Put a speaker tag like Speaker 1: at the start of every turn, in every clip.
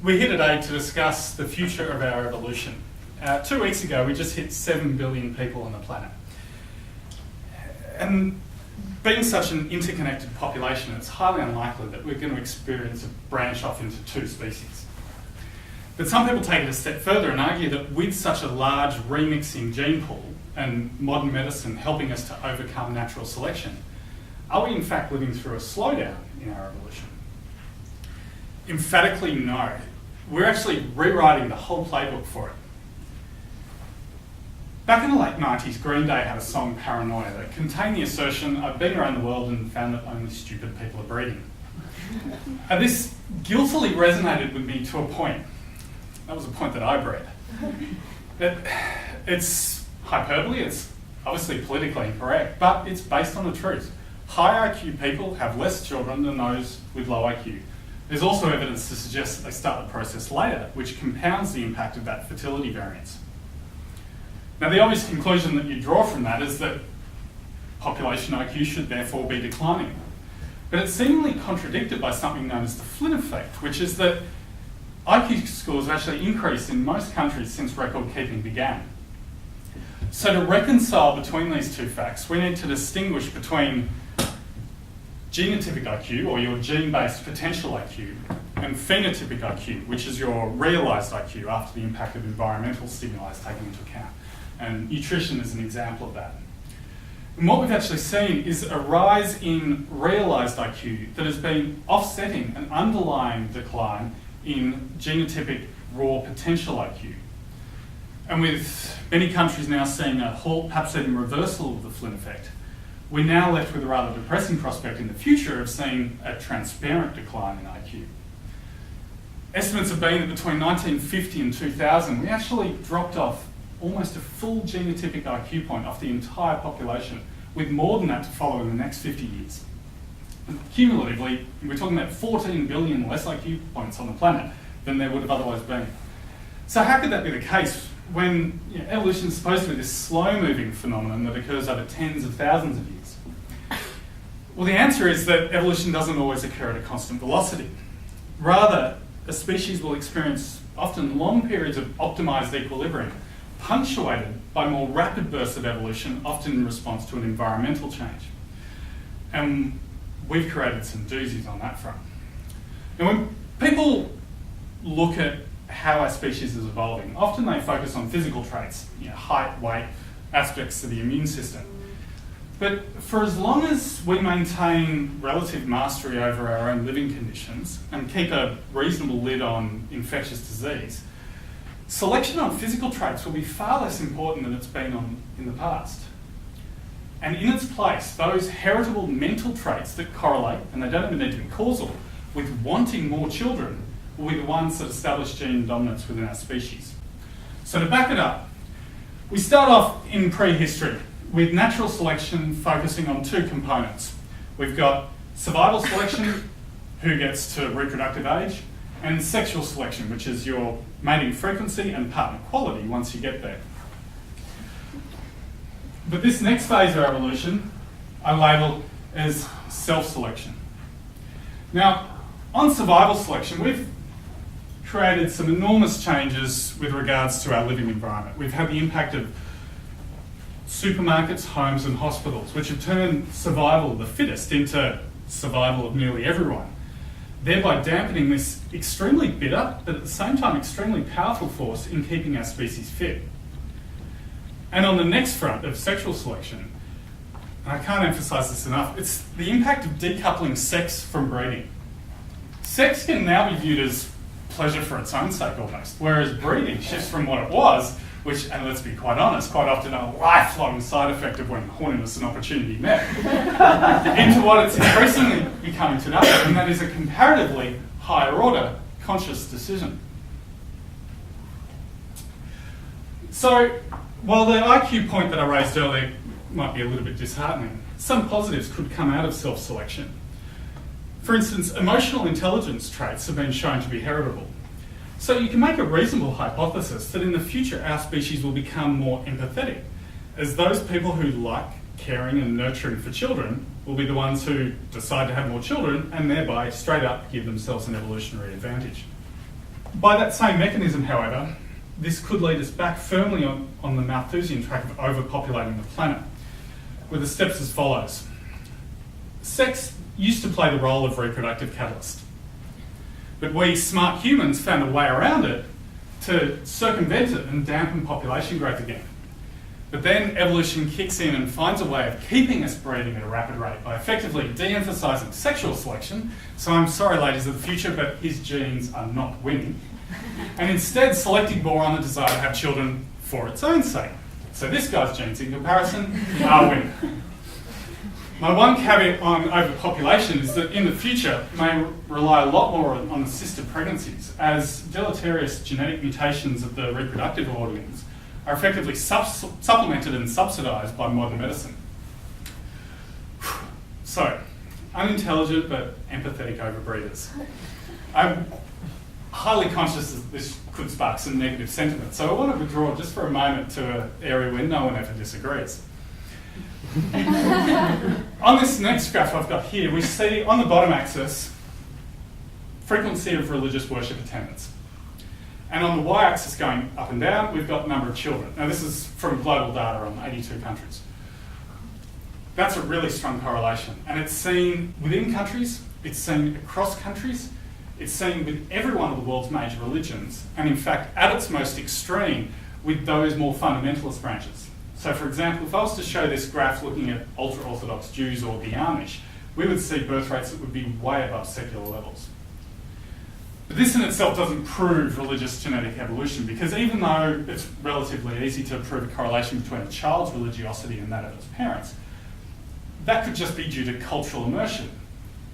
Speaker 1: We're here today to discuss the future of our evolution. 2 weeks ago, we just hit 7 billion people on the planet. And being such an interconnected population, it's highly unlikely that we're going to experience a branch off into 2 species. But some people take it a step further and argue that with such a large remixing gene pool and modern medicine helping us to overcome natural selection, are we in fact living through a slowdown in our evolution? Emphatically no. We're actually rewriting the whole playbook for it. Back in the late 90s, Green Day had a song, Paranoia, that contained the assertion, I've been around the world and found that only stupid people are breeding. And this guiltily resonated with me to a point. That was a point that I bred. It's hyperbole, it's obviously politically incorrect, but it's based on the truth. High IQ people have less children than those with low IQ. There's also evidence to suggest that they start the process later, which compounds the impact of that fertility variance. Now, the obvious conclusion that you draw from that is that population IQ should therefore be declining. But it's seemingly contradicted by something known as the Flynn effect, which is that IQ scores have actually increased in most countries since record keeping began. So to reconcile between these two facts, we need to distinguish between genotypic IQ, or your gene-based potential IQ, and phenotypic IQ, which is your realised IQ after the impact of environmental stimuli is taken into account. And nutrition is an example of that. And what we've actually seen is a rise in realised IQ that has been offsetting an underlying decline in genotypic raw potential IQ. And with many countries now seeing a halt, perhaps even reversal of the Flynn effect, we're now left with a rather depressing prospect in the future of seeing a transparent decline in IQ. Estimates have been that between 1950 and 2000, we actually dropped off almost a full genotypic IQ point off the entire population, with more than that to follow in the next 50 years. And cumulatively, we're talking about 14 billion less IQ points on the planet than there would have otherwise been. So how could that be the case when evolution is supposed to be this slow-moving phenomenon that occurs over tens of thousands of years? Well, the answer is that evolution doesn't always occur at a constant velocity. Rather, a species will experience often long periods of optimized equilibrium, punctuated by more rapid bursts of evolution, often in response to an environmental change. And we've created some doozies on that front. And when people look at how our species is evolving, often they focus on physical traits, height, weight, aspects of the immune system. But for as long as we maintain relative mastery over our own living conditions and keep a reasonable lid on infectious disease, selection on physical traits will be far less important than it's been in the past. And in its place, those heritable mental traits that correlate, and they don't even need to be causal, with wanting more children will be the ones that establish gene dominance within our species. So to back it up, we start off in prehistory with natural selection focusing on 2 components. We've got survival selection, who gets to reproductive age, and sexual selection, which is your mating frequency and partner quality once you get there. But this next phase of evolution I label as self-selection. Now, on survival selection, we've created some enormous changes with regards to our living environment. We've had the impact of supermarkets, homes and hospitals, which have turned survival of the fittest into survival of nearly everyone, thereby dampening this extremely bitter, but at the same time extremely powerful force in keeping our species fit. And on the next front of sexual selection, and I can't emphasise this enough, it's the impact of decoupling sex from breeding. Sex can now be viewed as pleasure for its own sake almost, whereas breeding shifts from what it was, which, and let's be quite honest, quite often a lifelong side effect of when horniness and opportunity met, into what it's increasingly becoming today, and that is a comparatively higher order conscious decision. So, while the IQ point that I raised earlier might be a little bit disheartening, some positives could come out of self-selection. For instance, emotional intelligence traits have been shown to be heritable. So you can make a reasonable hypothesis that in the future our species will become more empathetic, as those people who like caring and nurturing for children will be the ones who decide to have more children and thereby straight up give themselves an evolutionary advantage. By that same mechanism, however, this could lead us back firmly on the Malthusian track of overpopulating the planet, with the steps as follows. Sex used to play the role of reproductive catalyst, but we smart humans found a way around it to circumvent it and dampen population growth again. But then evolution kicks in and finds a way of keeping us breeding at a rapid rate by effectively de-emphasising sexual selection. So I'm sorry, ladies of the future, but his genes are not winning. And instead selecting more on the desire to have children for its own sake. So this guy's genes, in comparison, are winning. My one caveat on overpopulation is that in the future may rely a lot more on assisted pregnancies, as deleterious genetic mutations of the reproductive organs are effectively supplemented and subsidised by modern medicine. So, unintelligent but empathetic overbreeders. I'm highly conscious that this could spark some negative sentiment, so I want to withdraw just for a moment to an area where no one ever disagrees. On this next graph I've got here, we see on the bottom axis frequency of religious worship attendance. And on the y-axis going up and down, we've got the number of children. Now this is from global data on 82 countries. That's a really strong correlation. And it's seen within countries, it's seen across countries, it's seen with every one of the world's major religions, and in fact, at its most extreme, with those more fundamentalist branches. So for example, if I was to show this graph looking at ultra-Orthodox Jews or the Amish, we would see birth rates that would be way above secular levels. But this in itself doesn't prove religious genetic evolution, because even though it's relatively easy to prove a correlation between a child's religiosity and that of its parents, that could just be due to cultural immersion.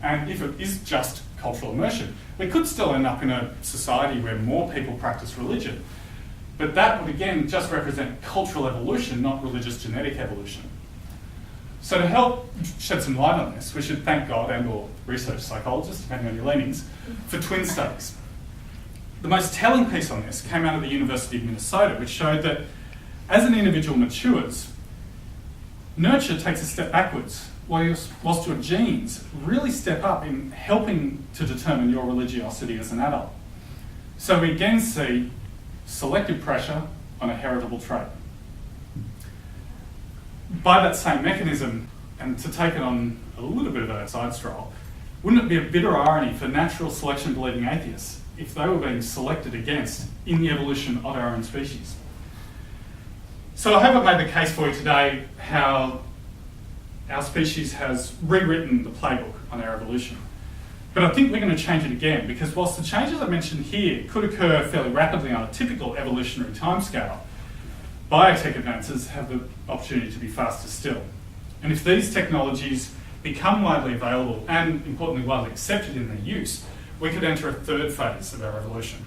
Speaker 1: And if it is just cultural immersion, we could still end up in a society where more people practice religion. But that would again just represent cultural evolution, not religious genetic evolution. So to help shed some light on this, we should thank God and or research psychologists, depending on your leanings, for twin studies. The most telling piece on this came out of the University of Minnesota, which showed that as an individual matures, nurture takes a step backwards, whilst your genes really step up in helping to determine your religiosity as an adult. So we again see selective pressure on a heritable trait. By that same mechanism, and to take it on a little bit of a side stroll, wouldn't it be a bitter irony for natural selection believing atheists if they were being selected against in the evolution of our own species? So I hope I've made the case for you today how our species has rewritten the playbook on our evolution. But I think we're going to change it again, because whilst the changes I mentioned here could occur fairly rapidly on a typical evolutionary timescale, biotech advances have the opportunity to be faster still. And if these technologies become widely available and, importantly, widely accepted in their use, we could enter a third phase of our evolution.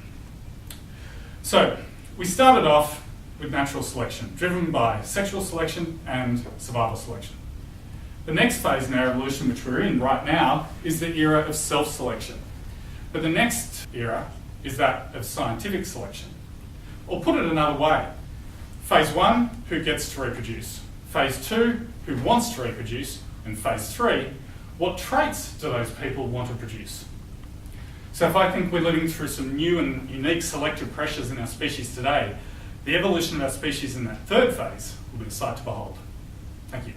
Speaker 1: So, we started off with natural selection, driven by sexual selection and survival selection. The next phase in our evolution, which we're in right now, is the era of self-selection. But the next era is that of scientific selection. Or put it another way, phase 1, who gets to reproduce. Phase 2, who wants to reproduce. And phase 3, what traits do those people want to produce? So if I think we're living through some new and unique selective pressures in our species today, the evolution of our species in that third phase will be a sight to behold. Thank you.